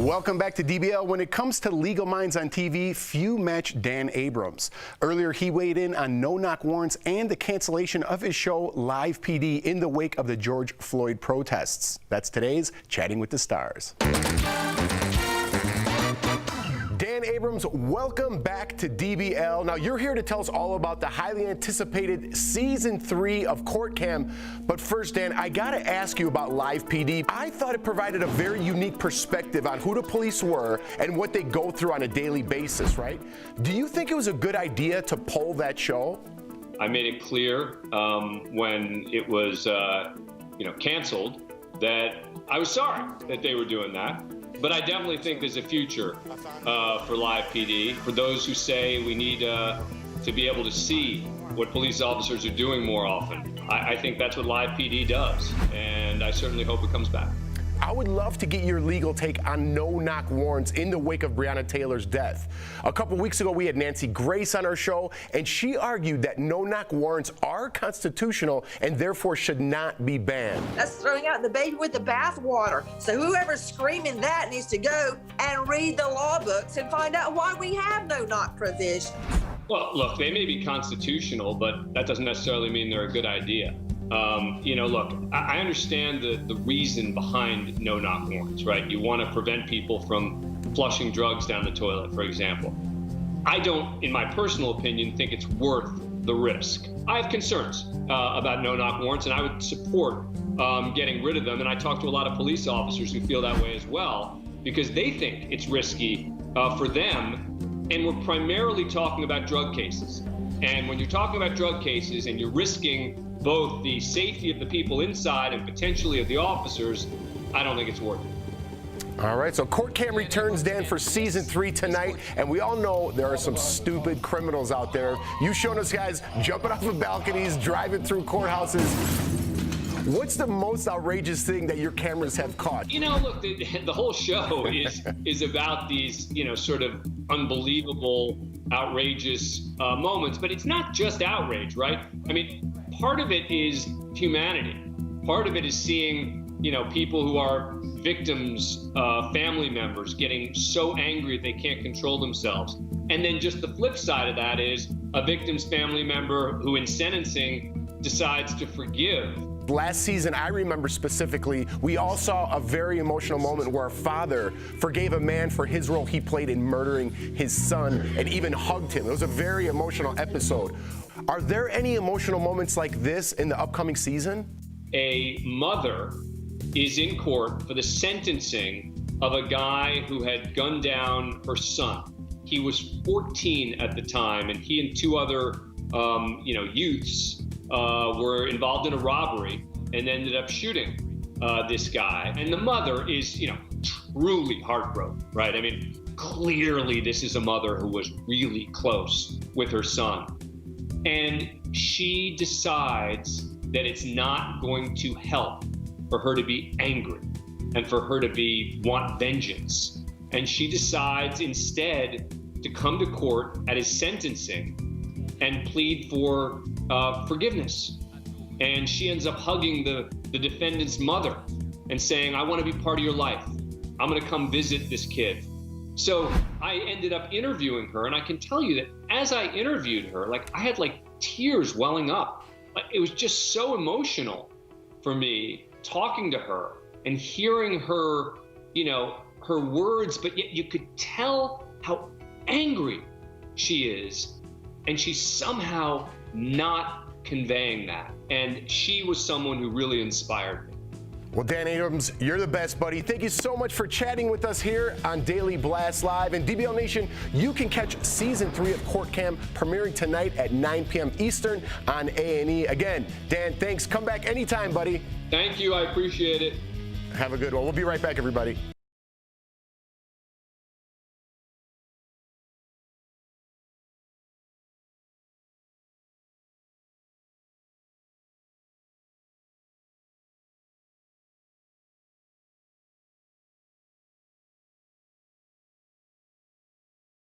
Welcome back to DBL. When it comes to legal minds on TV, few match Dan Abrams. Earlier, he weighed in on NoKnock Warrants and the cancellation of his show Live PD in the wake of the George Floyd protests. That's today's Chatting with the Stars. Dan Abrams, welcome back to DBL. Now, you're here to tell us all about the highly anticipated Season 3 of Court Cam. But first, Dan, I gotta ask you about Live PD. I thought it provided a very unique perspective on who the police were and what they go through on a daily basis, right? Do you think it was a good idea to pull that show? I made it clear when it was, canceled that I was sorry that they were doing that. But I definitely think there's a future for Live PD. For those who say we need to be able to see what police officers are doing more often, I think that's what Live PD does, and I certainly hope it comes back. I would love to get your legal take on NoKnock Warrants in the wake of Breonna Taylor's death. A couple weeks ago, we had Nancy Grace on our show, and she argued that NoKnock Warrants are constitutional and therefore should not be banned. That's throwing out the baby with the bathwater. So whoever's screaming that needs to go and read the law books and find out why we have NoKnock provisions. Well, look, they may be constitutional, but that doesn't necessarily mean they're a good idea. Look, I understand the reason behind NoKnock warrants, right? You want to prevent people from flushing drugs down the toilet, for example. I don't, in my personal opinion, think it's worth the risk. I have concerns about NoKnock warrants, and I would support getting rid of them. And I talk to a lot of police officers who feel that way as well, because they think it's risky for them. And we're primarily talking about drug cases. And when you're talking about drug cases and you're risking both the safety of the people inside and potentially of the officers, I don't think it's worth it. All right, so Court Cam returns, Dan, for Season 3 tonight, and we all know there are some stupid criminals out there. You've shown us guys jumping off of balconies, driving through courthouses. What's the most outrageous thing that your cameras have caught? Look, the whole show is about these, sort of unbelievable, outrageous moments, but it's not just outrage, right? I mean, part of it is humanity. Part of it is seeing, people who are victims, family members getting so angry they can't control themselves. And then just the flip side of that is a victim's family member who in sentencing decides to forgive. Last season, I remember specifically, we all saw a very emotional moment where a father forgave a man for his role he played in murdering his son and even hugged him. It was a very emotional episode. Are there any emotional moments like this in the upcoming season? A mother is in court for the sentencing of a guy who had gunned down her son. He was 14 at the time, and he and two other, youths were involved in a robbery and ended up shooting this guy. And the mother is, truly heartbroken, right? I mean, clearly this is a mother who was really close with her son. And she decides that it's not going to help for her to be angry and for her to want vengeance. And she decides instead to come to court at his sentencing and plead for forgiveness. And she ends up hugging the defendant's mother and saying, I want to be part of your life. I'm going to come visit this kid. So I ended up interviewing her, and I can tell you that as I interviewed her, I had tears welling up. It was just so emotional for me talking to her and hearing her, her words, but yet you could tell how angry she is. And she's somehow not conveying that. And she was someone who really inspired me. Well, Dan Abrams, you're the best, buddy. Thank you so much for chatting with us here on Daily Blast Live. And DBL Nation, you can catch Season 3 of Court Cam premiering tonight at 9 p.m. Eastern on A&E. Again, Dan, thanks. Come back anytime, buddy. Thank you. I appreciate it. Have a good one. We'll be right back, everybody.